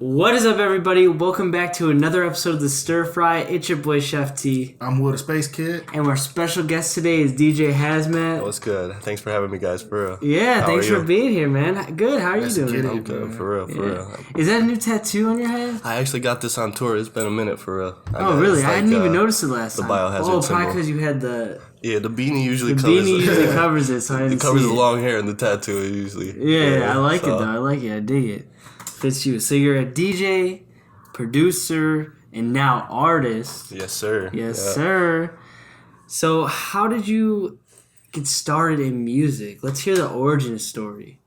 What is up, everybody? Welcome back to another episode of the Stirfry. It's your boy Chef T. I'm Will the Spacekid. And our special guest today is DJ HAZMVT. What's good? Thanks for having me, guys. For real. Yeah, thanks for being here, man. Good. How are you doing? I'm good. For real. Is that a new tattoo on your head? I actually got this on tour. It's been a minute, for real. Really? I hadn't even noticed it last time. The biohazard symbol. Probably because you had the... Yeah, the beanie usually covers it, so I didn't It covers see the long hair and the tattoo usually. Yeah, I like it, though. I like it. I dig it. Fits you. So you're a DJ, producer, and now artist. Yes, sir. Yes, sir. So how did you get started in music? Let's hear the origin story.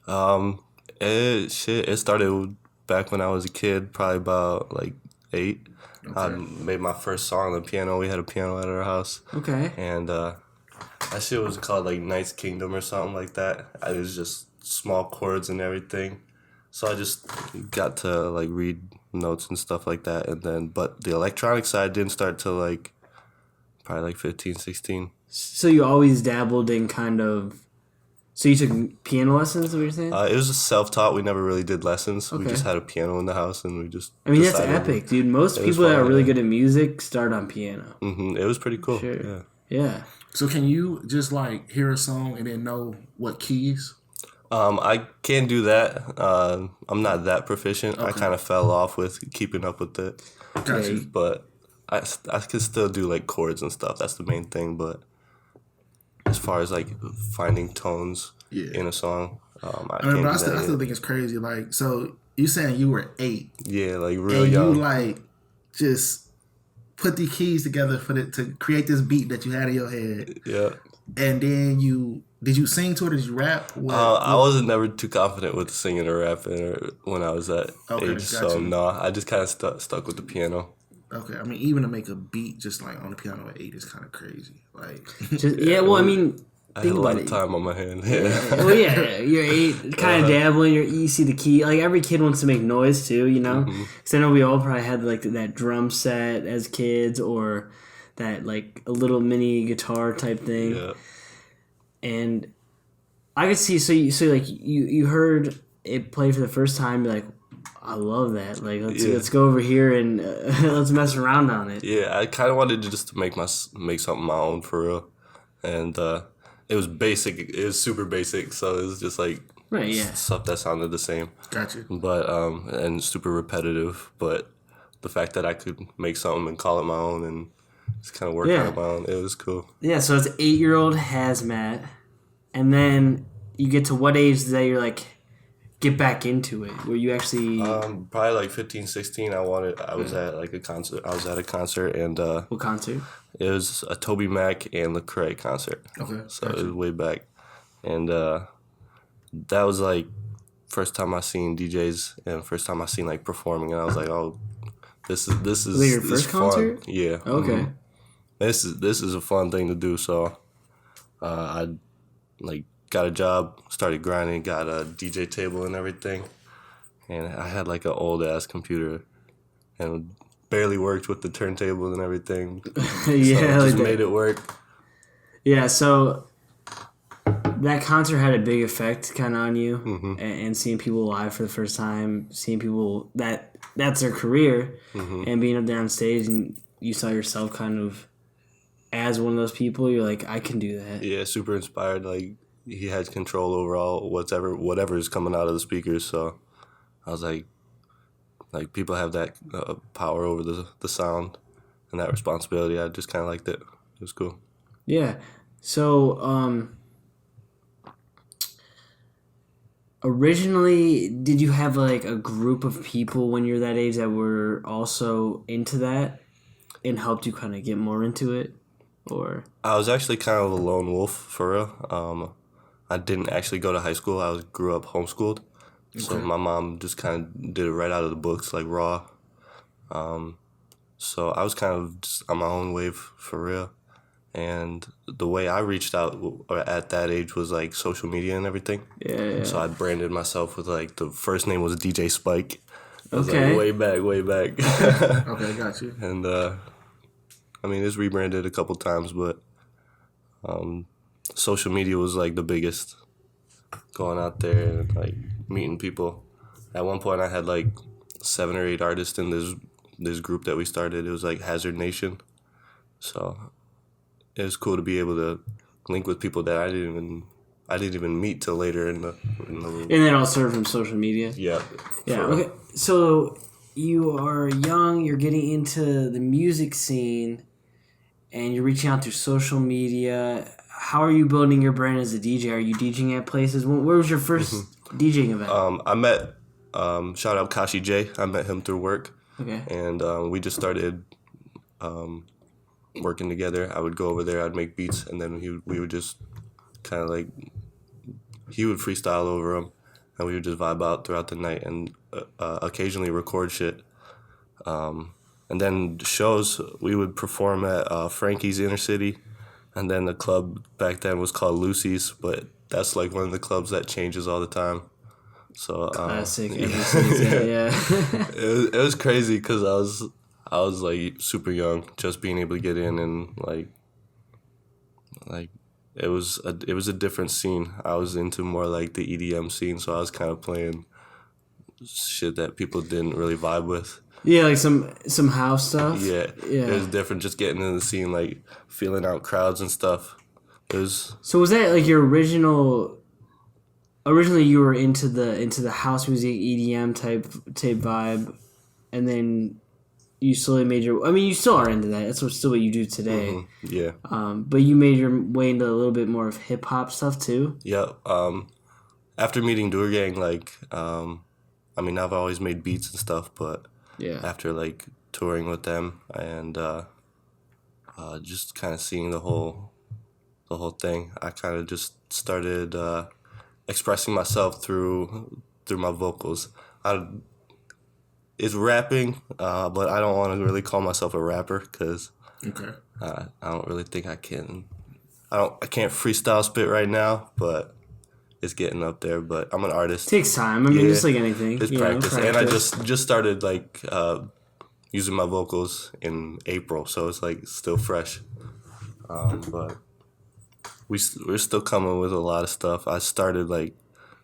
It started back when I was a kid, probably about like 8. Okay. I made my first song on the piano. We had a piano at our house. Okay. And that shit was called like Knight's Kingdom or something like that. It was just small chords and everything. So I just got to like read notes and stuff like that, and then but the electronic side didn't start till like probably like 15, 16. So you always dabbled in kind of. So you took piano lessons? Is what you're saying? It was just self-taught. We never really did lessons. Okay. We just had a piano in the house, and we just. I mean, that's epic, dude. Most people that are really good at music start on piano. Mm-hmm. It was pretty cool. Sure. Yeah. So can you just like hear a song and then know what keys? I can't do that. I'm not that proficient. Okay. I kind of fell off with keeping up with it. Gotcha. But I can still do like chords and stuff. That's the main thing. But as far as like finding tones in a song, I still think it's crazy. Like, so you saying you were 8? Yeah, like real young. And you like just put the keys together to create this beat that you had in your head. Yeah. And then did you sing to it? Did you rap? I wasn't never too confident with singing or rapping when I was that age. Gotcha. So no, I just kind of stuck with the piano. Okay, I mean, even to make a beat just like on the piano at 8 is kind of crazy. Like, I mean, I had a lot of time on my hand. You're 8, kind of dabbling. You see the key. Like every kid wants to make noise too, you know. Because I know we all probably had like that drum set as kids, or that like a little mini guitar type thing. Yeah. And I could see, so like you heard it play for the first time, you're like, I love that. Like let's go over here and let's mess around on it. Yeah, I kind of wanted to just make something my own for real, and it was basic. It was super basic, so it was just like stuff that sounded the same. Gotcha. But and super repetitive. But the fact that I could make something and call it my own and just kind of work on my own, it was cool. Yeah, so it's 8-year-old Hazmat, and then you get to what age that you're like, get back into it, where you actually... probably like 15, 16, I was at like a concert. I was at a concert, and... what concert? It was a Toby Mac and Lecrae concert. Okay. So it was way back. And that was like first time I seen DJs and first time I seen like performing, and I was like, oh, this is was it your first concert? Fun. Yeah. Okay. Mm-hmm. This is a fun thing to do, so I like got a job, started grinding, got a DJ table and everything, and I had like an old ass computer, and barely worked with the turntable and everything. So just made it work. Yeah, so that concert had a big effect kind of on you, and seeing people live for the first time, seeing people that's their career, and being up there on stage, and you saw yourself kind of as one of those people. You're like, I can do that. Yeah, super inspired. Like he has control over whatever is coming out of the speakers. So I was like people have that power over the sound and that responsibility. I just kind of liked it. It was cool. Yeah. So originally, did you have like a group of people when you're that age that were also into that and helped you kind of get more into it? Or I was actually kind of a lone wolf for real. I didn't actually go to high school. I grew up homeschooled. Okay. So my mom just kind of did it right out of the books, like raw. So I was kind of just on my own wave for real. And the way I reached out at that age was like social media and everything. Yeah. So I branded myself with like the first name was DJ Spike. It was like way back. Okay, got you. And I mean, it's rebranded a couple times, but social media was like the biggest. Going out there and like meeting people. At one point, I had like 7 or 8 artists in this group that we started. It was like Hazard Nation. So it was cool to be able to link with people that I didn't even meet till later in the And then all started from social media. Yeah. Yeah. Okay. So you are young. You're getting into the music scene, and you're reaching out through social media. How are you building your brand as a DJ? Are you DJing at places? Where was your first DJing event? I met shout out Kashi J. I met him through work. Okay. And we just started working together. I would go over there. I'd make beats, and then we would just kind of like he would freestyle over them, and we would just vibe out throughout the night and occasionally record shit. And then shows, we would perform at Frankie's Inner City, and then the club back then was called Lucy's, but that's like one of the clubs that changes all the time. So Classic. Yeah. It was crazy because I was like super young, just being able to get in, and like it was a different scene. I was into more like the EDM scene, so I was kind of playing shit that people didn't really vibe with. Yeah, like some house stuff. Yeah. It was different, just getting in the scene, like feeling out crowds and stuff. It was. So was that like your original? Originally, you were into the house music EDM type vibe, and then you slowly made your. I mean, you still are into that. That's still what you do today. Mm-hmm. Yeah. But you made your way into a little bit more of hip hop stuff too. Yeah. After meeting Durgang, like, I mean, I've always made beats and stuff, but after like touring with them and just kind of seeing the whole thing, I kind of just started expressing myself through my vocals. It's rapping, but I don't want to really call myself a rapper because I don't really think I can. I can't freestyle spit right now, but it's getting up there. But I'm an artist. Takes time. I mean, just like anything. It's practice. And I just started like using my vocals in April, so it's like still fresh. But we're still coming with a lot of stuff. I started like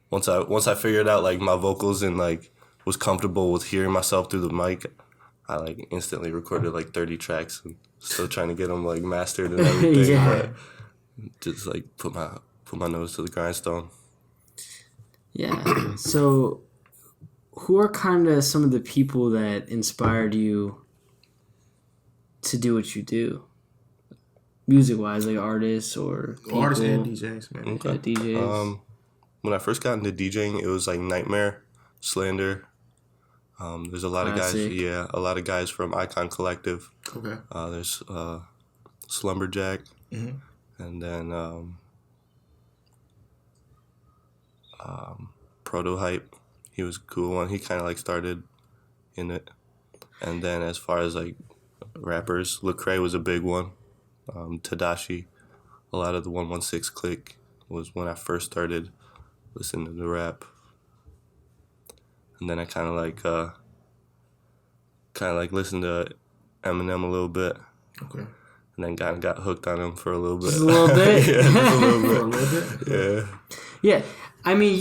once I figured out like my vocals and like was comfortable with hearing myself through the mic, I like instantly recorded like 30 tracks and still trying to get them like mastered and everything. But just like put my nose to the grindstone. Yeah. So, who are kind of some of the people that inspired you to do what you do, music-wise, like artists or people? Artists and DJs, man. Okay. Yeah, DJs. When I first got into DJing, it was like Nightmare, Slander. There's a lot Classic. of guys. A lot of guys from Icon Collective. Okay. There's Slumberjack, Mm-hmm. and then Prototype. He was a cool one. He kind of like started in it. And then as far as like rappers, Lecrae was a big one. Tadashi, a lot of the 116 clique was when I first started listening to rap. And then I kind of like listened to Eminem a little bit. Okay. And then got hooked on him for a little bit. Just a little bit. Yeah, just a little bit. For a little bit. Yeah. Yeah, I mean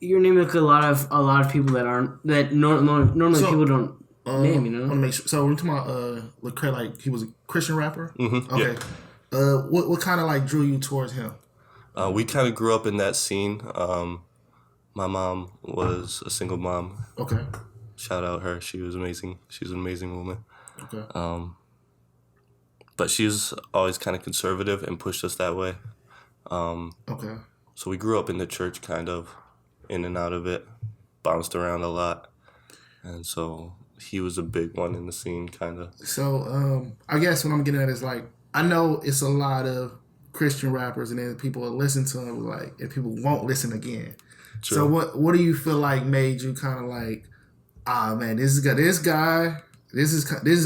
you're naming like a lot of people that normally people don't name. You know. I want to make sure. So we're talking about Lecrae, like he was a Christian rapper. Mm-hmm. Okay. Yeah. What kind of like drew you towards him? We kind of grew up in that scene. My mom was a single mom. Okay. Shout out her. She was amazing. She's an amazing woman. Okay. But she was always kind of conservative and pushed us that way. Okay. So we grew up in the church, kind of in and out of it, bounced around a lot. And so he was a big one in the scene, kind of. So I guess what I'm getting at is like, I know it's a lot of Christian rappers, and then people will listen to them, like, and people won't listen again. True. So what do you feel like made you kind of like, man, this is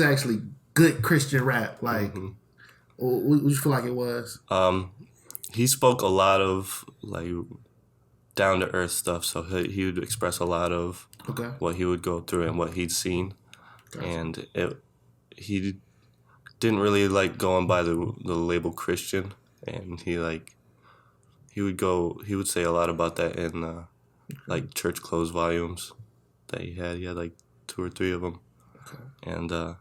actually good Christian rap? Like, what do you feel like it was? He spoke a lot of like down to earth stuff, so he would express a lot of what he would go through and what he'd seen. Gotcha. And he didn't really like going by the label Christian, and he would say a lot about that in like church clothes volumes. that he had. He had like 2 or 3 of them, and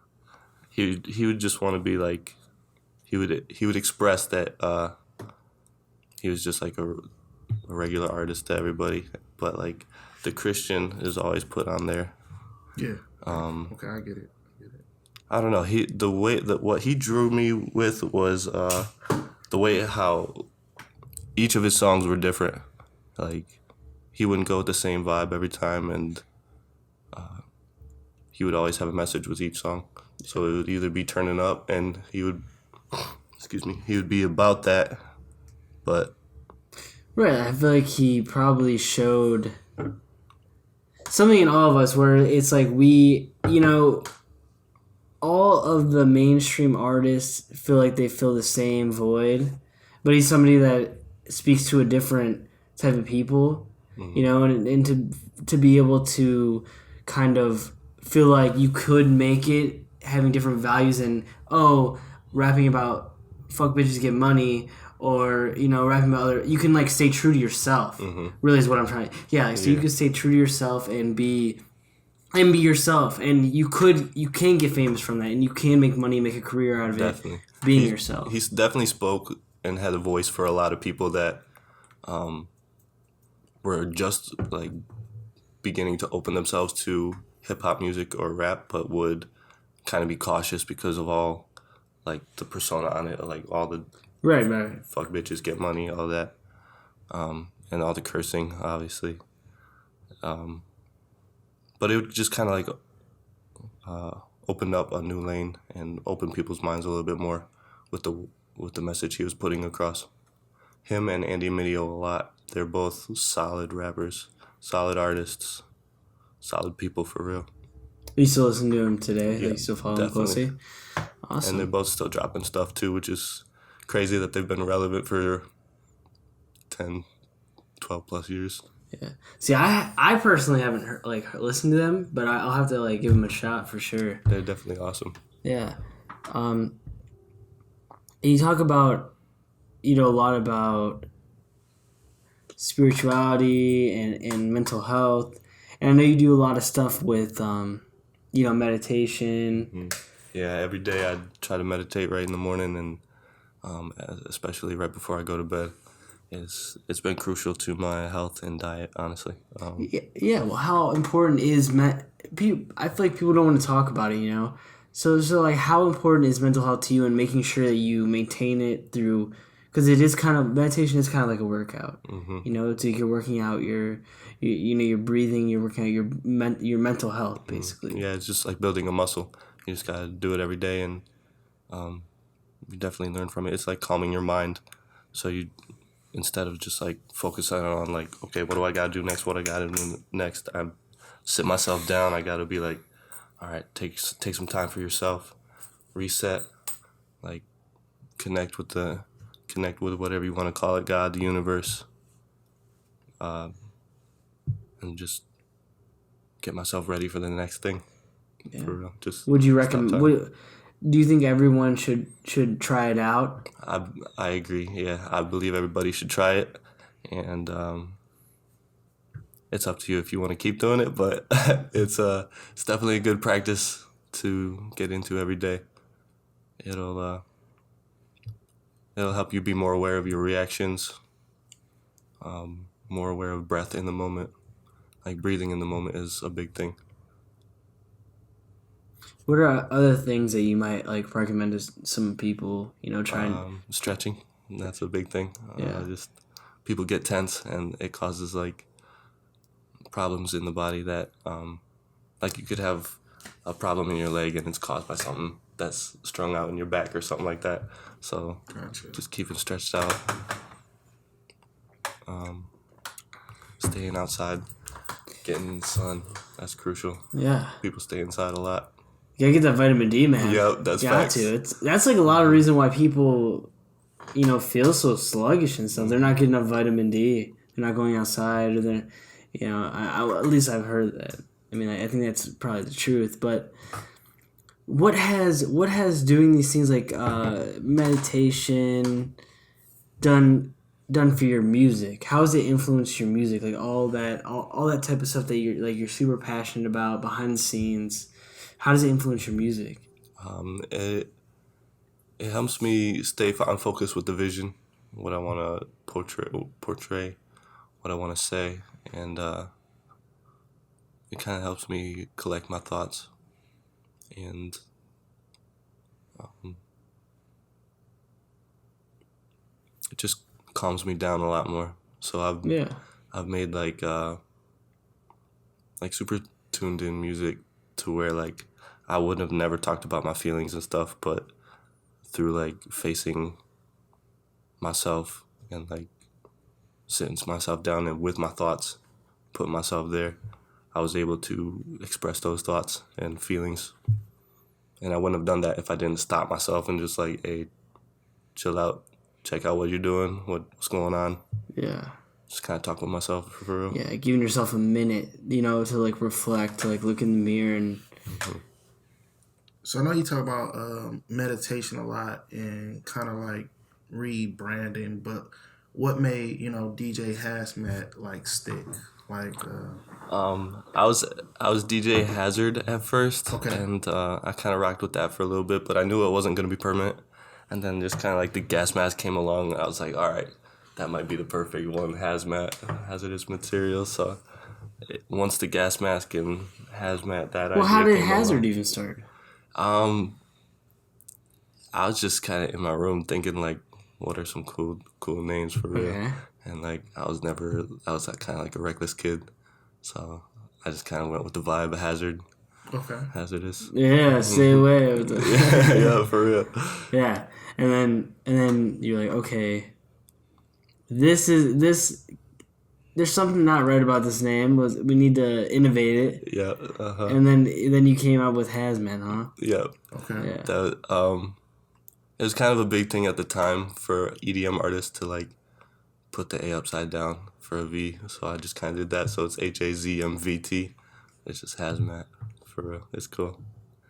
he would just want to be like, he would express that he was just like a regular artist to everybody, but like the Christian is always put on there. Yeah. Okay, I get it. I don't know. What he drew me with was the way how each of his songs were different. Like, he wouldn't go with the same vibe every time, and he would always have a message with each song. So it would either be turning up, and he would be about that, but right. I feel like he probably showed something in all of us where it's like we, all of the mainstream artists feel like they fill the same void, but he's somebody that speaks to a different type of people, and to be able to kind of feel like you could make it having different values and, rapping about fuck bitches get money, or, rapping about other, you can like stay true to yourself, really is what I'm trying. Yeah, so you can stay true to yourself and be yourself, and you can get famous from that, and you can make money, make a career out of it, being yourself. He's definitely spoke and had a voice for a lot of people that were just like beginning to open themselves to hip-hop music or rap, but would kind of be cautious because of all like the persona on it, like all the right fuck bitches get money, all that, and all the cursing, obviously. But it would just kind of like open up a new lane and open people's minds a little bit more with the message he was putting across. Him and Andy Mineo a lot. They're both solid rappers, solid artists, solid people for real. You still listen to him today? Yeah, you still follow him closely? Awesome. And they're both still dropping stuff too, which is crazy that they've been relevant for 10, 12 plus years. Yeah. See, I personally haven't listened to them, but I'll have to give them a shot for sure. They're definitely awesome. Yeah. You talk about, a lot about spirituality and mental health, and I know you do a lot of stuff with, meditation. Mm-hmm. Yeah, every day I try to meditate right in the morning, and especially right before I go to bed. It's been crucial to my health and diet, honestly. Well, how important is I feel like people don't want to talk about it, So how important is mental health to you, and making sure that you maintain it through, because meditation is kind of like a workout. Mm-hmm. It's like you're working out your breathing, you're working out your mental health, basically. Yeah, it's just like building a muscle. You just gotta do it every day, and you definitely learn from it. It's like calming your mind, so you, instead of just like focusing on like, okay, what do I gotta do next? What I gotta do next? I sit myself down. I gotta be like, all right, take some time for yourself, reset, like connect with whatever you want to call it, God, the universe, and just get myself ready for the next thing. Yeah. For real. Just would you recommend? Do you think everyone should try it out? I agree. Yeah, I believe everybody should try it, and it's up to you if you want to keep doing it. But it's definitely a good practice to get into every day. It'll help you be more aware of your reactions, more aware of breath in the moment. Like breathing in the moment is a big thing. What are other things that you might recommend to some people? Trying stretching. That's a big thing. Yeah. Just people get tense, and it causes problems in the body that you could have a problem in your leg, and it's caused by something that's strung out in your back or something like that. So just keeping stretched out. Staying outside, getting in the sun. That's crucial. Yeah. People stay inside a lot. You gotta get that vitamin D, man. Yep, that's facts. That's a lot of reason why people, feel so sluggish and stuff. They're not getting enough vitamin D. They're not going outside, or they're, at least I've heard that. I mean, I think that's probably the truth. But what has doing these things like meditation done done for your music? How has it influenced your music? Like all that type of stuff that you're super passionate about behind the scenes. How does it influence your music? It helps me stay on focus with the vision, what I want to portray, what I want to say, and it kind of helps me collect my thoughts, and it just calms me down a lot more. So I've made like super tuned in music to where like I would have never talked about my feelings and stuff, but through like facing myself and like sitting myself down and with my thoughts, putting myself there, I was able to express those thoughts and feelings. And I wouldn't have done that if I didn't stop myself and just like, hey, chill out, check out what you're doing, what's going on. Yeah. Just kind of talk with myself for real. Yeah, giving yourself a minute, to like reflect, to like look in the mirror and... Mm-hmm. So I know you talk about meditation a lot and kind of like rebranding, but what made, DJ Hazmat like stick? Like I was DJ Hazard at first, okay, and I kind of rocked with that for a little bit, but I knew it wasn't gonna be permanent. And then just kind of like the gas mask came along, and I was like, all right, that might be the perfect one, hazmat, hazardous materials. So once the gas mask and hazmat, well, how did Hazard even start? I was just kind of in my room thinking like, what are some cool names for real? Okay. And like I was kind of like a reckless kid, so I just kind of went with the vibe of Hazard. Okay. Hazardous. Yeah, stay away with it. Yeah, for real. Yeah, and then you're like, okay, this. There's something not right about this name. We need to innovate it. Yeah. And then you came up with Hazmat, huh? Yeah. Okay. Yeah. That it was kind of a big thing at the time for EDM artists to like put the A upside down for a V. So I just kind of did that. So it's HAZMVT. It's just Hazmat. For real. It's cool.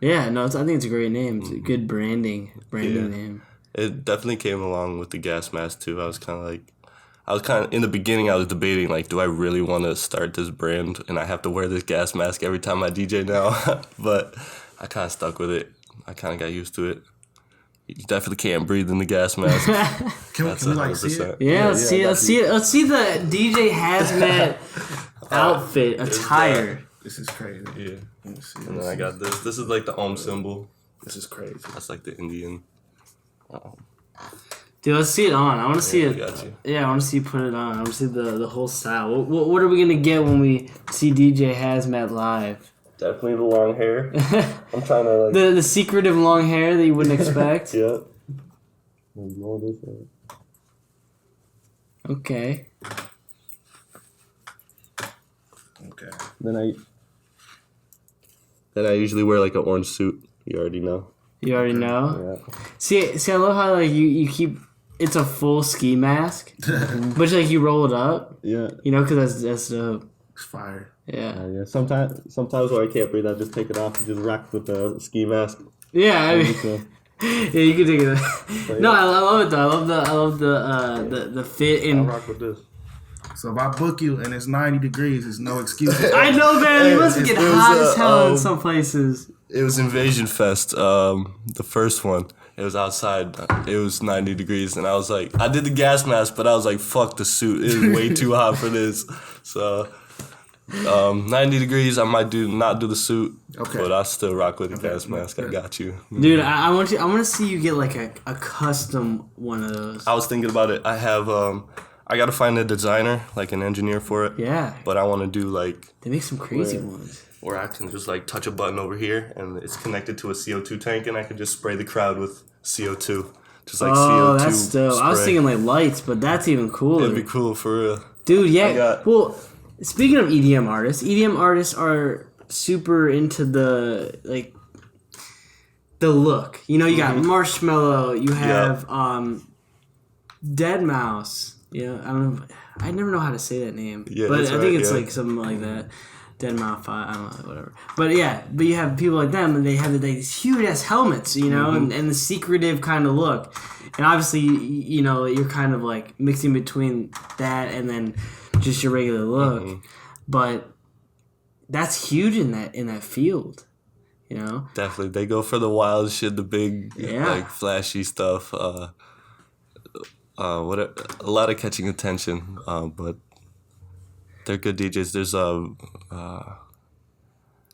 Yeah, no, I think it's a great name. It's a good branding name. It definitely came along with the gas mask too. I was kind of in the beginning, I was debating like, do I really want to start this brand and I have to wear this gas mask every time I DJ now? But I kind of stuck with it. I kind of got used to it. You definitely can't breathe in the gas mask. Can we like see it? Yeah, let's see it. Let's see the DJ Hazmat outfit attire. This is crazy. Yeah. And then I got this. This is like the Om symbol. This is crazy. That's like the Indian. Dude, let's see it on. I want to see it. Got you. Yeah, I want to see you put it on. I want to see the whole style. What are we gonna get when we see DJ Hazmat live? Definitely the long hair. I'm trying to like the secretive long hair that you wouldn't expect. Yeah. Okay. Okay. Then I usually wear like an orange suit. You already know. You already know. Yeah. See, I love how like you keep. It's a full ski mask, but like you roll it up. Yeah. Because that's dope. It's fire. Yeah. Yeah. Sometimes when I can't breathe, I just take it off and just rock with the ski mask. Yeah, I mean, yeah, you can take it. But, no, I love it though. I love the fit I and. rock with this. So if I book you and it's 90 degrees, there's no excuse. I know, man. You must get hot as hell in some places. It was Invasion Fest, the first one. It was outside. It was 90 degrees, and I was like, I did the gas mask, but I was like, fuck the suit. It is way too hot for this. So, 90 degrees, I might not do the suit, okay, but I still rock with the gas mask. I got you, dude. I want to see you get like a custom one of those. I was thinking about it. I have I gotta find a designer, like an engineer for it. Yeah. But I want to do like they make some crazy ones. Where I can just like touch a button over here and it's connected to a CO2 tank and I can just spray the crowd with CO2. Just like CO2. Oh, that's dope. Spray. I was thinking like lights, but that's even cooler. It'd be cool for real. Dude, yeah. Well, speaking of EDM artists are super into the look. You got Marshmello, you have Deadmau5. Yeah, I never know how to say that name. Yeah, but I think it's like something like that. Deadmau5, I don't know, whatever. But yeah, you have people like them, and they have these huge ass helmets, and the secretive kind of look. And obviously, you know, you're kind of like mixing between that and then just your regular look. But that's huge in that field, you know? Definitely. They go for the wild shit, the big, like, flashy stuff. A lot of catching attention, but they're good DJs. There's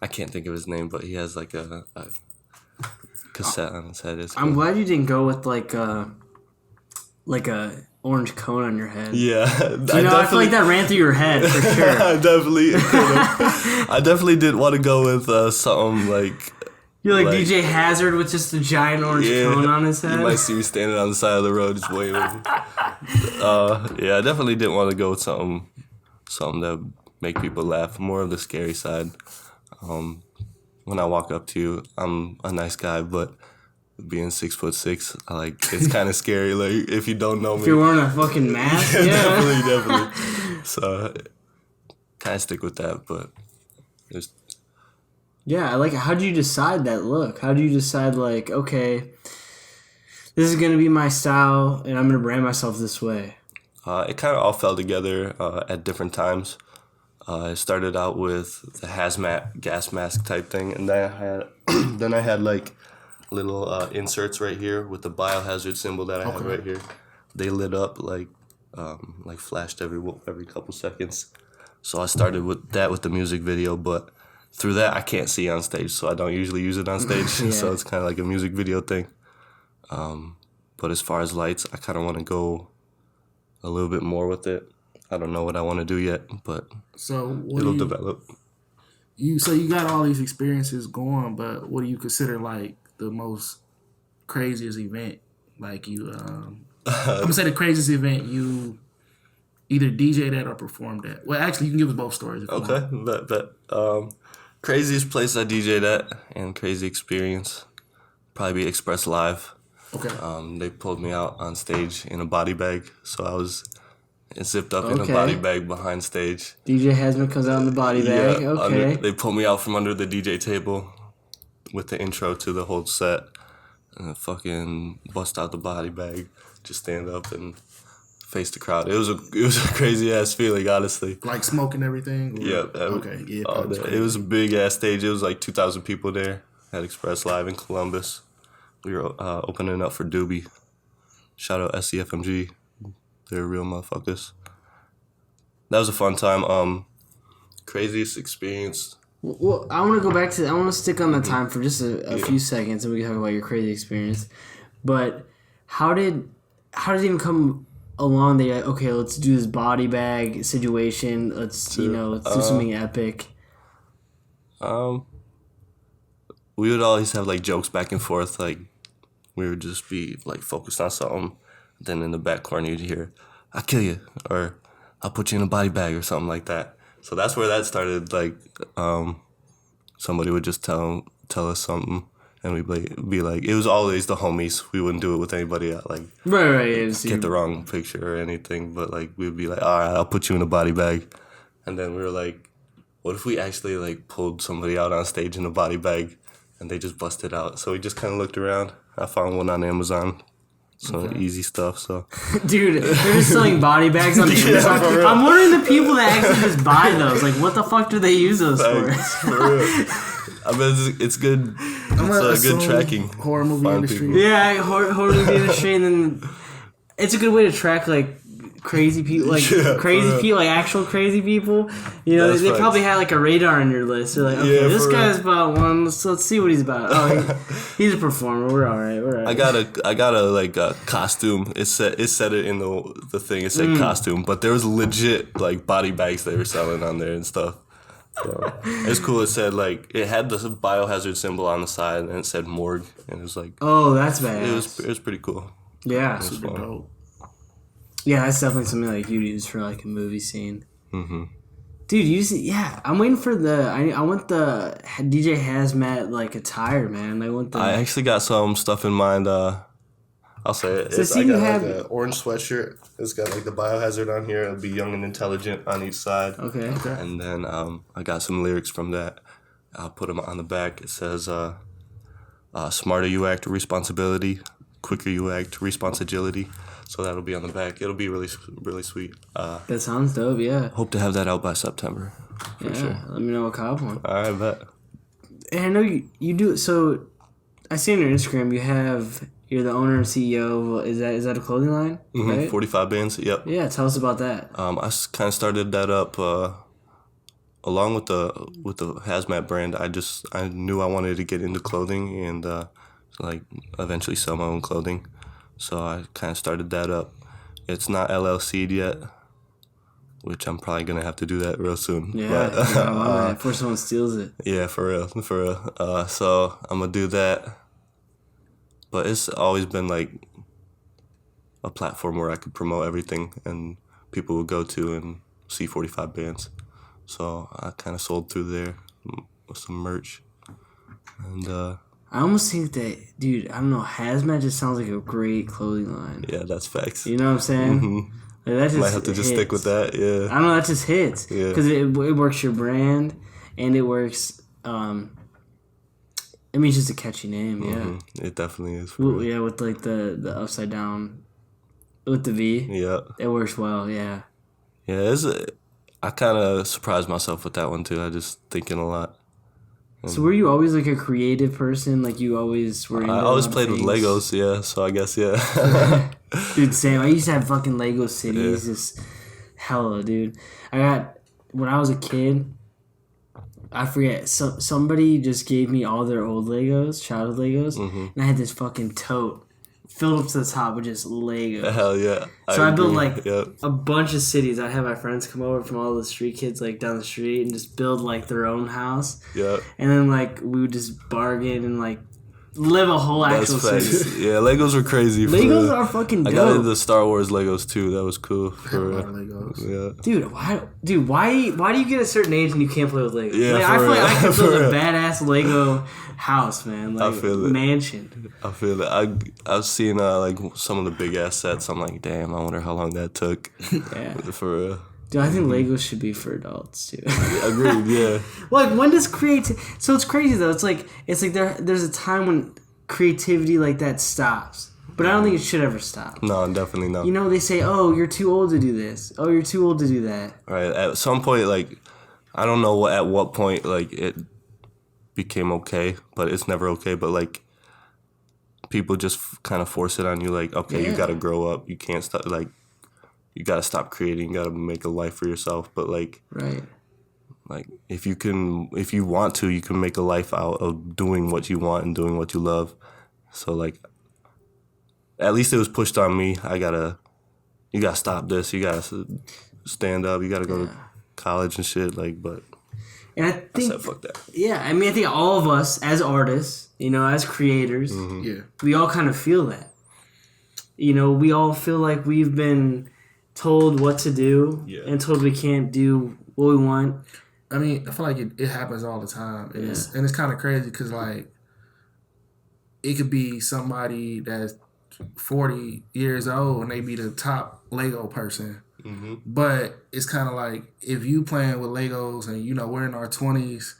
I can't think of his name, but he has like a cassette on his head. I'm glad you didn't go with like a orange cone on your head. Yeah, I feel like that ran through your head for sure. I definitely didn't want to go with something like. You're like DJ Hazard with just a giant orange cone on his head. You might see me standing on the side of the road just waving. I definitely didn't want to go with something that would make people laugh. More of the scary side. When I walk up to you, I'm a nice guy, but being 6'6", it's kind of scary. Like if you don't know me, if you're wearing a fucking mask, definitely. So kind of stick with that, but there's. Yeah, like, how do you decide that look? How do you decide, like, okay, this is going to be my style, and I'm going to brand myself this way? It kind of all fell together at different times. I started out with the hazmat gas mask type thing, and then I had like little inserts right here with the biohazard symbol that I have right here. They lit up like flashed every couple seconds. So I started with that with the music video, but through that I can't see on stage, so I don't usually use it on stage. So it's kind of like a music video thing. But as far as lights, I kind of want to go a little bit more with it. I don't know what I want to do yet, but it'll develop. You got all these experiences going, but what do you consider like the most craziest event? Like you, I'm gonna say the craziest event you either DJ'd at or performed at. Well, actually, you can give us both stories. If you want. But craziest place I DJ'd at and crazy experience probably be Express Live. Okay. They pulled me out on stage in a body bag, so I was zipped up in a body bag behind stage. DJ Hazmat comes out in the body bag. Okay. They pulled me out from under the DJ table with the intro to the whole set, and I fucking bust out the body bag, just stand up and face the crowd. It was a crazy ass feeling, honestly. Like smoke and everything. Yeah. It was a big ass stage. It was like 2,000 people there at Express Live in Columbus. We were opening up for Doobie. Shout out SCFMG. They're real motherfuckers. That was a fun time. Craziest experience. Well, I want to go back to. I want to stick on the time for just a few seconds, and we can talk about your crazy experience. But how did it even come along that you're like, okay, let's do this body bag situation. Let's do something epic. We would always have like jokes back and forth. Like we would just be like focused on something. Then in the back corner you'd hear, "I'll kill you," or "I'll put you in a body bag," or something like that. So that's where that started. Like, somebody would just tell us something, and we'd be like, it was always the homies. We wouldn't do it with anybody like get the wrong picture or anything. But like we'd be like, "All right, I'll put you in a body bag," and then we were like, what if we actually like pulled somebody out on stage in a body bag, and they just busted out? So we just kind of looked around. I found one on Amazon. So easy stuff. So, dude, they're just selling body bags on Amazon. I'm wondering the people that actually just buy those. Like, what the fuck do they use those for? I mean, it's good. It's a good tracking. Horror movie industry. People. Yeah, horror movie industry, and then it's a good way to track like crazy people, like people, like actual crazy people. You know, they probably had like a radar on your list. They're like, okay, this guy's about one. Let's see what he's about. Oh, he's a performer. We're all right. I got a like a costume. It said it in the thing. It said costume, but there was legit like body bags they were selling on there and stuff. So it's cool. It said like it had the biohazard symbol on the side, and it said morgue, and it was like, oh, that's badass. It was pretty cool. Yeah, super dope. Yeah, that's definitely something like you'd use for like a movie scene. Mm-hmm. Dude, I'm waiting for I want the DJ Hazmat like attire, man. I actually got some stuff in mind. I'll say it. I got like an orange sweatshirt. It's got like the biohazard on here. It'll be young and intelligent on each side. Okay. And then I got some lyrics from that. I'll put them on the back. It says, "Smarter you act, responsibility. quicker you act, response agility. So that'll be on the back. It'll be really, really sweet. That sounds dope, yeah. Hope to have that out by September. For sure. Let me know what cop one. All right, bet. And I know you do. So I see on your Instagram you're the owner and CEO of, is that a clothing line? Mm-hmm. Right? 45 bands. Yep. Yeah, tell us about that. I kind of started that up along with the Hazmat brand. I knew I wanted to get into clothing and like eventually sell my own clothing. So I kind of started that up. It's not LLC'd yet, which I'm probably gonna have to do that real soon. Yeah, before someone steals it. Yeah, for real. So I'm gonna do that. But it's always been like a platform where I could promote everything and people would go to and see 45 bands. So I kind of sold through there with some merch. And I almost think that, dude, I don't know, Hazmat just sounds like a great clothing line. yeah, that's facts. You know what I'm saying? Mm-hmm. Like, that just Might have to just stick with that, yeah. I don't know, that just hits. Yeah. Because it works your brand and it works, I mean, it's just a catchy name, yeah. Mm-hmm. It definitely is. Well, yeah, with like the upside down, with the V. Yeah. It works well, yeah. Yeah, I kind of surprised myself with that one too. I just thinking a lot. So were you always like a creative person? Like you always were? I always played with Legos, yeah. So I guess yeah. Dude, same. I used to have fucking Lego cities, just hella, dude. When I was a kid, I forget. Somebody just gave me all their old Legos, childhood Legos, and I had this fucking tote filled up to the top with just Legos. Hell yeah. So I built like a bunch of cities. I had my friends come over from all the street kids like down the street and just build like their own house. Yeah. And then like we would just bargain and like live a whole actual city. Yeah, Legos were crazy. Legos are fucking dope. I got into Star Wars Legos too. That was cool. Legos. Yeah. Dude, why do you get a certain age and you can't play with Legos? Yeah, like, I feel like I can build a badass Lego house, man. Like I feel it. Mansion. I feel it. I've seen like some of the big ass sets. I'm like, damn. I wonder how long that took. Yeah. For real. Dude, I think Legos should be for adults too. Agreed. Yeah. Like when does So it's crazy though. It's like there's a time when creativity like that stops. But I don't think it should ever stop. No, definitely not. You know, they say, oh, you're too old to do this. Oh, you're too old to do that. Right. At some point, like, I don't know at what point, like, it became okay, but it's never okay. But, like, people just kind of force it on you, like, okay, you got to grow up. You can't stop, like, you got to stop creating. You got to make a life for yourself. But, like, right. Like, if you want to, you can make a life out of doing what you want and doing what you love. So, like, at least it was pushed on me. You gotta stop this. You gotta stand up. You gotta go to college and shit. Like, but and I think I said, fuck that. Yeah, I mean, I think all of us as artists, you know, as creators, we all kind of feel that. You know, we all feel like we've been told what to do and told we can't do what we want. I mean, I feel like it happens all the time, and it's kind of crazy because like it could be somebody that's 40 years old and they be the top Lego person. Mm-hmm. But it's kind of like if you playing with Legos and you know we're in our 20s,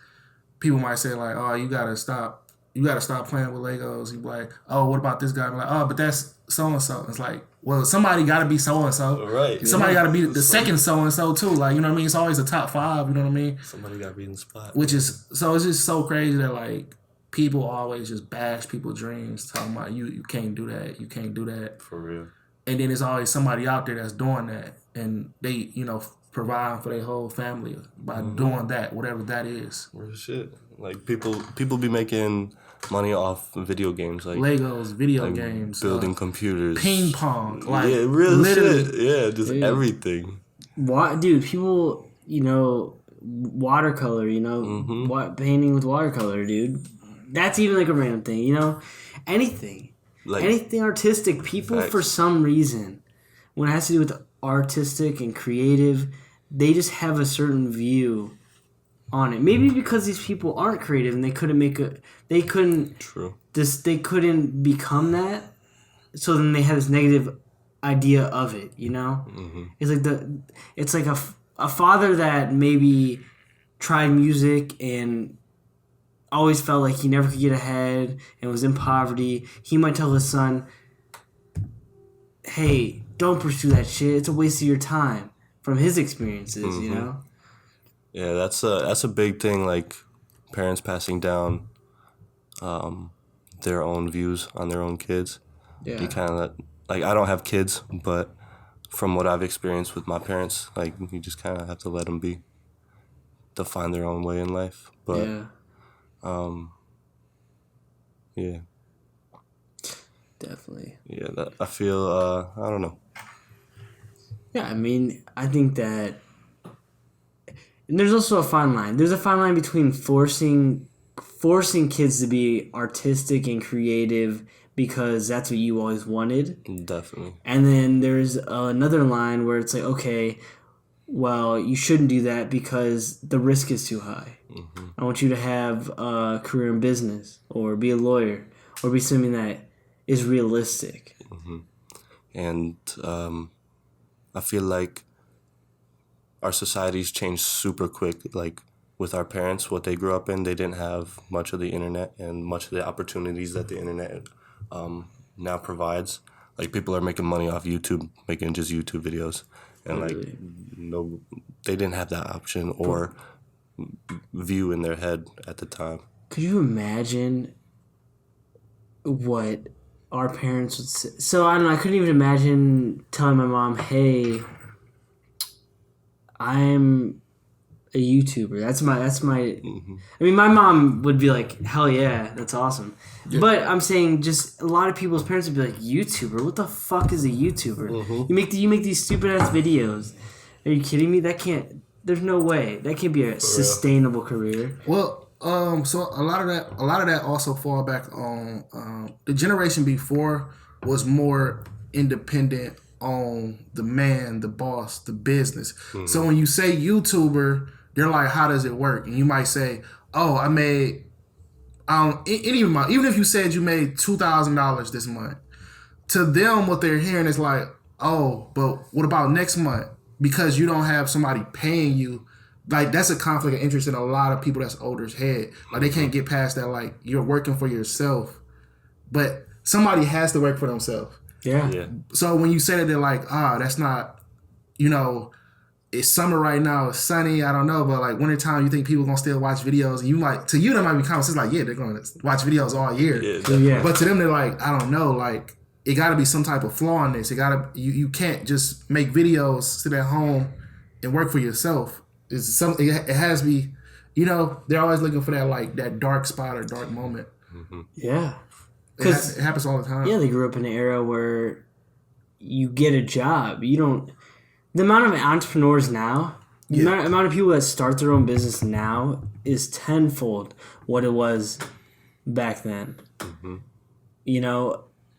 people might say like, oh, you gotta stop playing with Legos. You be like, oh, what about this guy? I'm like, oh, but that's so and so. It's like, well, somebody gotta be so and so. Right. Somebody gotta be the second so and so too. Like, you know what I mean? It's always a top 5. You know what I mean? Somebody gotta be in the spot. Which is so it's just so crazy that like people always just bash people's dreams, talking about you can't do that, you can't do that. For real. And then there's always somebody out there that's doing that, and they, you know, provide for their whole family by doing that, whatever that is. Real shit. Like people be making money off video games, like Legos, video games, building computers, ping pong, like real shit. Yeah, just everything. Dude, people, you know, watercolor, you know, painting with watercolor, dude. That's even like a random thing, you know? Anything artistic, people for some reason, when it has to do with artistic and creative, they just have a certain view on it. Maybe because these people aren't creative and they couldn't become that, so then they have this negative idea of it, you know? Mm-hmm. It's like a father that maybe tried music and always felt like he never could get ahead and was in poverty. He might tell his son, hey, don't pursue that shit. It's a waste of your time from his experiences, you know? Yeah, that's a big thing, like parents passing down their own views on their own kids. Yeah. You kind of, like, I don't have kids, but from what I've experienced with my parents, like, you just kind of have to let them be. They'll find their own way in life. But, yeah. Definitely. Yeah, I feel, I don't know. Yeah, I mean, I think that... And there's also a fine line. There's a fine line between forcing kids to be artistic and creative because that's what you always wanted. Definitely. And then there's another line where it's like, okay, well, you shouldn't do that because the risk is too high. I want you to have a career in business or be a lawyer or be something that is realistic. And I feel like our society's changed super quick. Like with our parents, what they grew up in, they didn't have much of the internet and much of the opportunities that the internet now provides. Like people are making money off YouTube, making just YouTube videos, and like no, they didn't have that option or view in their head at the time. Could you imagine what our parents would say? So I don't know. I couldn't even imagine telling my mom, "Hey, I'm a YouTuber." That's my. I mean, my mom would be like, "Hell yeah, that's awesome." Yeah. But I'm saying, just a lot of people's parents would be like, "YouTuber? What the fuck is a YouTuber? You make these stupid ass videos. Are you kidding me? That can't. There's no way that can be a sustainable career." Well, so a lot of that also fall back on the generation before was more independent on the man, the boss, the business. So when you say YouTuber, they're like, how does it work? And you might say, oh, I made, even if you said you made $2,000 this month, to them, what they're hearing is like, oh, but what about next month? Because you don't have somebody paying you. Like, that's a conflict of interest in a lot of people that's older's head. Like, they can't get past that, like, you're working for yourself. But somebody has to work for themselves. Yeah. So when you say that, they're like, that's not, it's summer right now, it's sunny, I don't know, but like wintertime, you think people gonna still watch videos? And you might, to you, that might be common sense, like, yeah, they're gonna watch videos all year. Yeah. But to them, they're like, I don't know, like, it gotta be some type of flaw in this. You can't just make videos, sit at home, and work for yourself. It has to be, they're always looking for that, like, that dark spot or dark moment. Yeah. It happens all the time. Yeah, they grew up in an era where you get a job. The amount of entrepreneurs now, the amount of people that start their own business now is tenfold what it was back then.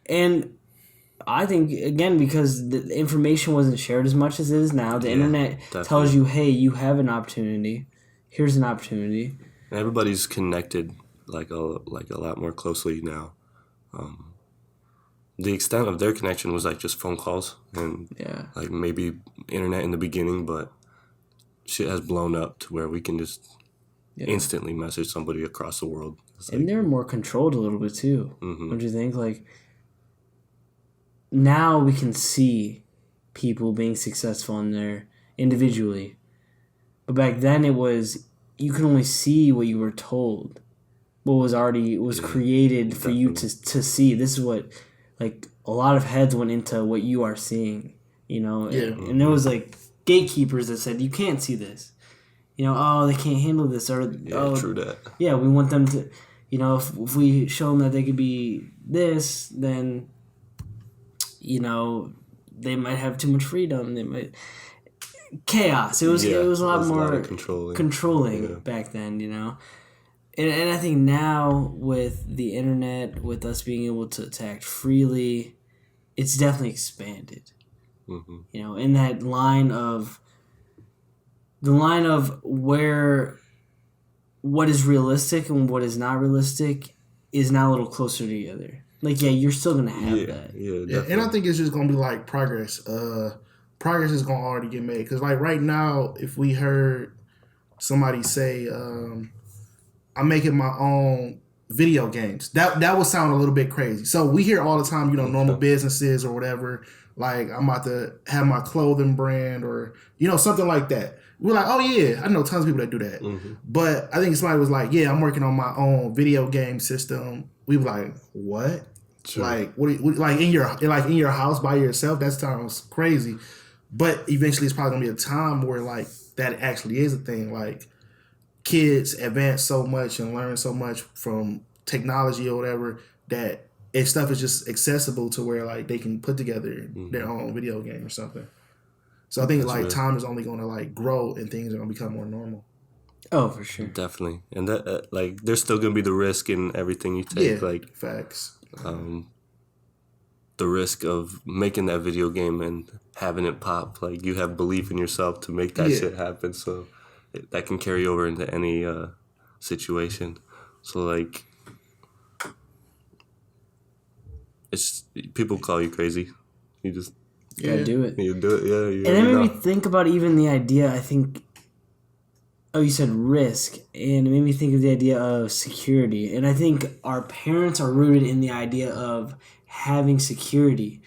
And I think, again, because the information wasn't shared as much as it is now, the internet tells you, hey, you have an opportunity. Here's an opportunity. And everybody's connected like a lot more closely now. The extent of their connection was like just phone calls and like maybe internet in the beginning, but shit has blown up to where we can just instantly message somebody across the world. And they're more controlled a little bit too. Don't you think? Like, now we can see people being successful in their individually, but back then it was you could only see what you were told. What was created for you to see. This is what, like, a lot of heads went into what you are seeing, and there was like gatekeepers that said you can't see this, oh, they can't handle this, or true that. Yeah, we want them to, if we show them that they could be this, then they might have too much freedom. They might chaos. It was a lot more controlling back then, And I think now with the internet, with us being able to act freely, it's definitely expanded. In that line of where what is realistic and what is not realistic is now a little closer together. Like, you're still gonna have that. Yeah, and I think it's just gonna be like progress. Progress is gonna already get made because, like, right now, if we heard somebody say, I'm making my own video games. That would sound a little bit crazy. So we hear all the time, you know, normal businesses or whatever, like I'm about to have my clothing brand or, you know, something like that. We're like, oh yeah, I know tons of people that do that. Mm-hmm. But I think somebody was like, yeah, I'm working on my own video game system. We were like, what? Sure. Like, like in your house by yourself? That sounds crazy. But eventually, it's probably gonna be a time where like that actually is a thing. Like kids advance so much and learn so much from technology or whatever that if stuff is just accessible to where like they can put together their own video game or something. So I think that's like time is only gonna like grow and things are gonna become more normal. Oh, for sure, definitely, and that like there's still gonna be the risk in everything you take. Yeah, like facts. The risk of making that video game and having it pop, like you have belief in yourself to make that shit happen, so that can carry over into any situation. So like, it's people call you crazy, you just gotta do it. You do it, yeah. And it made me think about even the idea. I think. Oh, you said risk, and it made me think of the idea of security. And I think our parents are rooted in the idea of having security.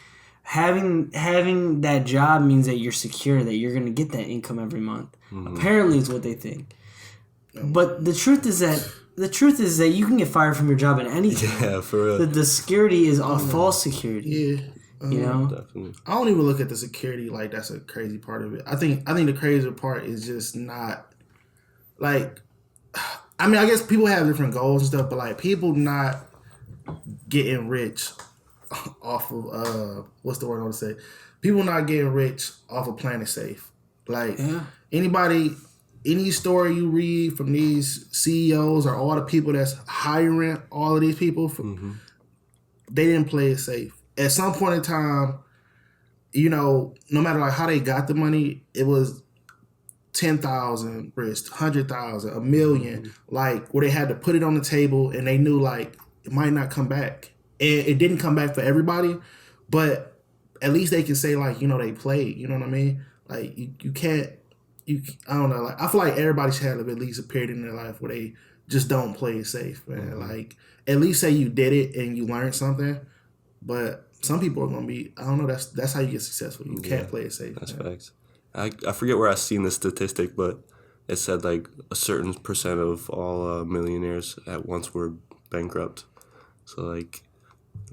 Having that job means that you're secure, that you're going to get that income every month. Mm-hmm. Apparently, is what they think. But the truth is that you can get fired from your job at any time. Yeah, for real. The security is a false security. Yeah. You know, definitely. I don't even look at the security like that's a crazy part of it. I think the crazier part is just not. Like, I mean, I guess people have different goals and stuff, but like people not getting rich off of what's the word I want to say? People not getting rich off of playing it safe. Like any story you read from these CEOs or all the people that's hiring all of these people, they didn't play it safe. At some point in time, you know, no matter like how they got the money, it was 10,000 risk, 100,000, $1 million, like where they had to put it on the table and they knew like it might not come back. And it didn't come back for everybody, but at least they can say like, you know, they played, you know what I mean? Like you can't, I don't know, like I feel like everybody should have at least a period in their life where they just don't play it safe, man. Like at least say you did it and you learned something, but some people are gonna be, I don't know, that's how you get successful. You can't play it safe. That's facts. I forget where I seen this statistic, but it said like a certain percent of all millionaires at once were bankrupt. So like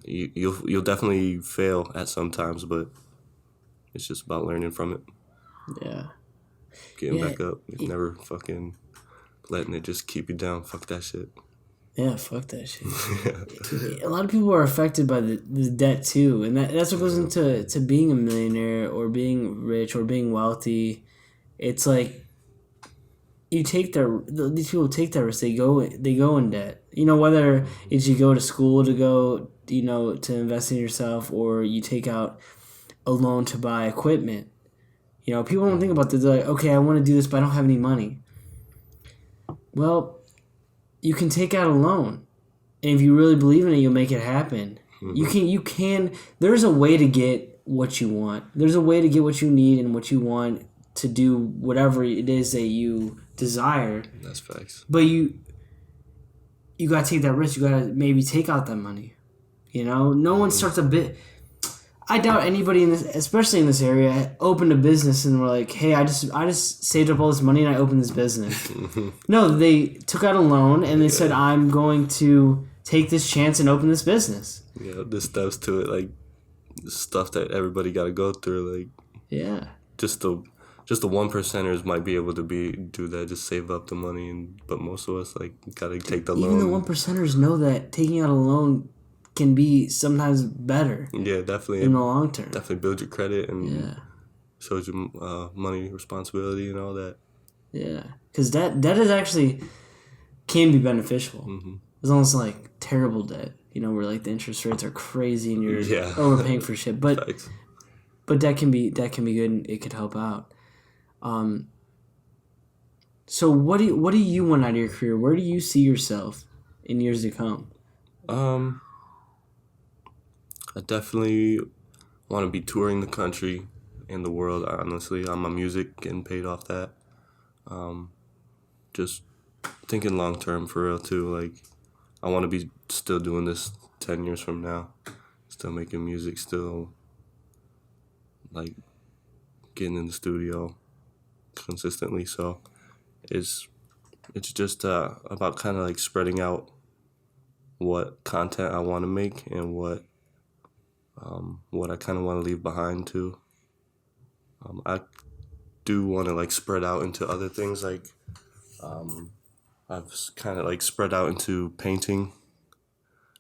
you'll definitely fail at some times, but it's just about learning from it. Yeah. Getting back up. Never fucking letting it just keep you down. Fuck that shit. Yeah, fuck that shit. A lot of people are affected by the debt too, and that's what goes into being a millionaire or being rich or being wealthy. It's like these people take that risk. They go in debt. You know, whether it's you go to school to go, you know, to invest in yourself, or you take out a loan to buy equipment. You know, people don't think about this. They're like, okay, I want to do this, but I don't have any money. Well, you can take out a loan, and if you really believe in it, you'll make it happen. You can. There's a way to get what you want. There's a way to get what you need and what you want to do whatever it is that you desire. That's facts. But you gotta take that risk. You gotta maybe take out that money. You know, no one starts a bit. I doubt anybody in this, especially in this area, opened a business and were like, "Hey, I just saved up all this money and I opened this business." No, they took out a loan and they said, "I'm going to take this chance and open this business." Yeah, there's steps to it, like stuff that everybody got to go through. Like, yeah, just the 1%ers might be able to do that, just save up the money, but most of us like gotta take the loan. Even the 1%ers know that taking out a loan can be sometimes better. Yeah, definitely. In the long term. Definitely build your credit and shows you money responsibility and all that. Yeah, because debt is actually can be beneficial. It's almost like terrible debt, you know, where like the interest rates are crazy and you're overpaying for shit. But debt can be good and it could help out. So what do you want out of your career? Where do you see yourself in years to come? I definitely want to be touring the country and the world, honestly, on my music, getting paid off that. Just thinking long term for real too. Like, I want to be still doing this 10 years from now, still making music, still like getting in the studio consistently. So it's just about kind of like spreading out what content I want to make and what I kind of want to leave behind too. I do want to like spread out into other things. Like I've kind of like spread out into painting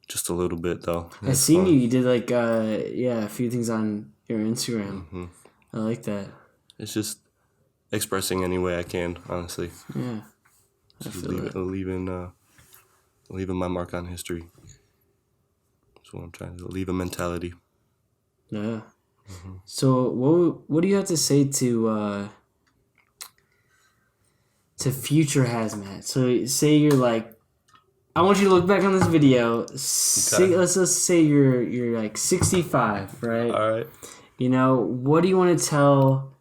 just a little bit though. I seen you did like a few things on your Instagram. I like that. It's just expressing any way I can, honestly. Yeah, just leaving my mark on history. That's what I'm trying to do. Leave a mentality. Yeah. So what do you have to say to future Hazmat? So say you're like, I want you to look back on this video. Let's just say you're like 65, right? All right. You know, what do you want to tell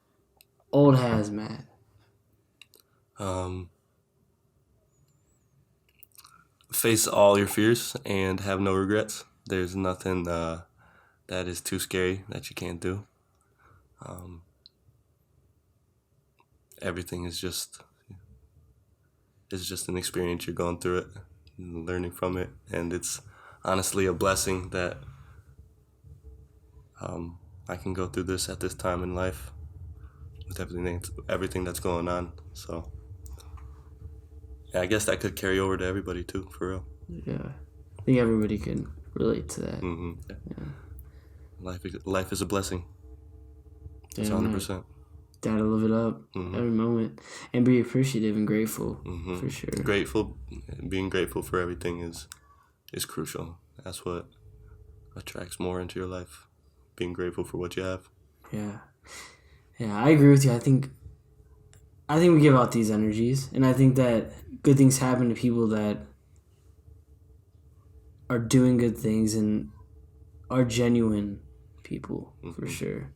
old Hazmat? Face all your fears and have no regrets. There's nothing that is too scary that you can't do. Everything is just an experience. You're going through it, learning from it, and it's honestly a blessing that I can go through this at this time in life with everything that's going on. So yeah, I guess that could carry over to everybody too, for real. Yeah, I think everybody can relate to that. Yeah. Life is a blessing. It's 100%. Gotta live it up every moment and be appreciative and grateful for sure. Being grateful for everything is crucial. That's what attracts more into your life. Being grateful for what you have. Yeah, I agree with you. I think we give out these energies, and I think that good things happen to people that are doing good things and are genuine people for sure.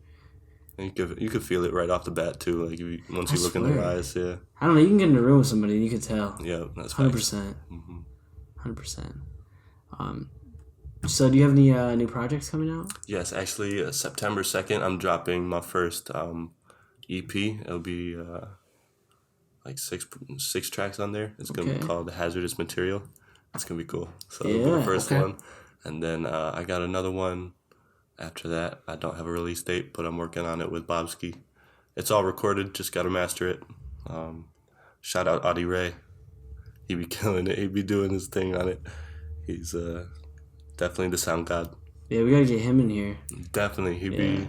And you could feel it right off the bat too. Like once you look in their eyes, yeah. I don't know. You can get in a room with somebody and you can tell. Yeah, that's 100%. 100%. So do you have any new projects coming out? Yes, actually, September 2nd, I'm dropping my first EP. It'll be like six tracks on there. It's gonna be called Hazardous Material. It's gonna be cool. So it'll be the first one, and then I got another one. After that, I don't have a release date, but I'm working on it with Bobski. It's all recorded, just got to master it. Shout out Audie Ray. He be killing it. He be doing his thing on it. He's definitely the sound god. Yeah, we got to get him in here. Definitely.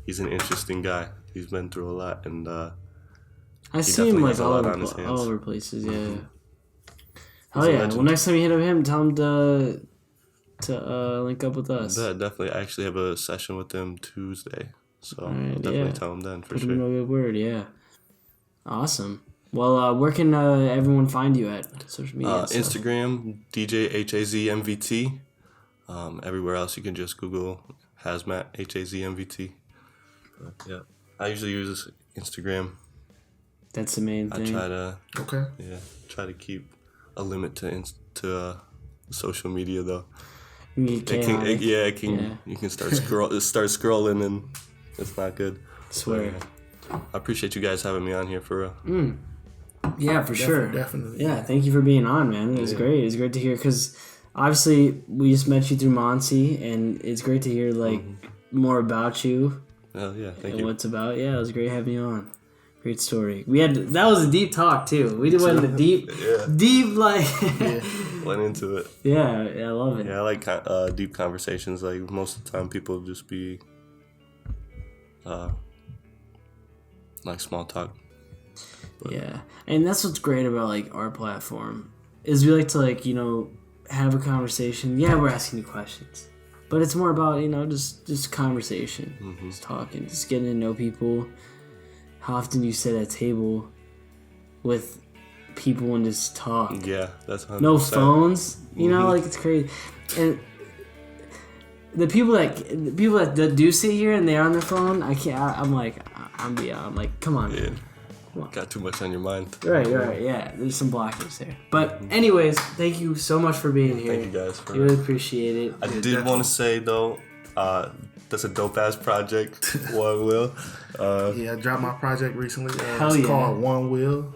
He's an interesting guy. He's been through a lot, and I see him like all over places, yeah. Oh yeah, well next time you hit up him, tell him to link up with us. Yeah, definitely. I actually have a session with them Tuesday, so I'll definitely tell them then for sure. Put him in a good word, yeah. Awesome. Well, where can everyone find you at social media? Instagram, DJ HAZMVT. Everywhere else you can just Google Hazmat, HAZMVT. Yeah, I usually use Instagram. That's the main thing. I try to keep a limit to social media though. You can start scrolling and it's not good. Swear. I appreciate you guys having me on here for real. Yeah, for sure. Definitely. Yeah, thank you for being on, man. It was great. It was great to hear because obviously we just met you through Monty, and it's great to hear like more about you. Oh yeah, thank you. And what's about? Yeah, it was great having you on. Great story. That was a deep talk too. We went into deep like. Went into it. Yeah, I love it. Yeah, I like deep conversations. Like most of the time, people just be like small talk. But. Yeah, and that's what's great about like our platform is we like to like have a conversation. Yeah, we're asking you questions, but it's more about just conversation, just talking, just getting to know people. How often you sit at a table with people and just talk? Yeah, that's 100%. No phones, like it's crazy. And the people that do sit here and they're on their phone, I can't. I'm like, come on, man. got too much on your mind. Right, yeah. There's some blockers there. But anyways, thank you so much for being here. Thank you guys. I really appreciate it. I did want to say though, that's a dope ass project. One Will. I dropped my project recently. Hell It's called One Will.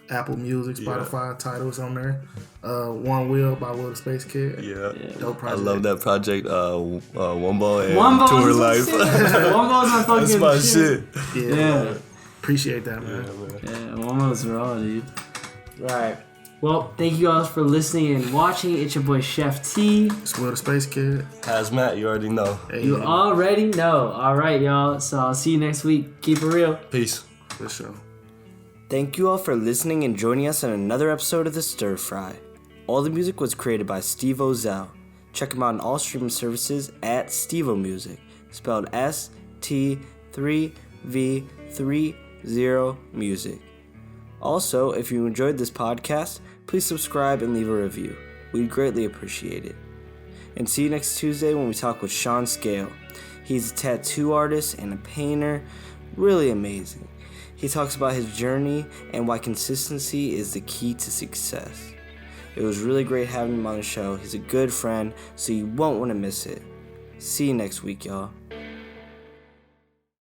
Apple Music, Spotify, titles on there. One Will by Will the Spacekid. Yeah. Dope project. I love that project. Wombo and Wombo Tour is Life. Wombo's my fucking That's my shit. Yeah. Appreciate that, man. Yeah, Wombo's raw, dude. Right. Well, thank you guys for listening and watching. It's your boy Chef T. It's Will the Spacekid. Hazmat, you already know. Hey, You already know. All right, y'all. So I'll see you next week. Keep it real. Peace. For sure. Thank you all for listening and joining us on another episode of the Stirfry. All the music was created by Steve Ozell. Check him out on all streaming services at Stevo Music, spelled ST3V30 Music. Also, if you enjoyed this podcast, please subscribe and leave a review. We'd greatly appreciate it. And see you next Tuesday when we talk with Sean Scale. He's a tattoo artist and a painter. Really amazing. He talks about his journey and why consistency is the key to success. It was really great having him on the show. He's a good friend, so you won't want to miss it. See you next week, y'all.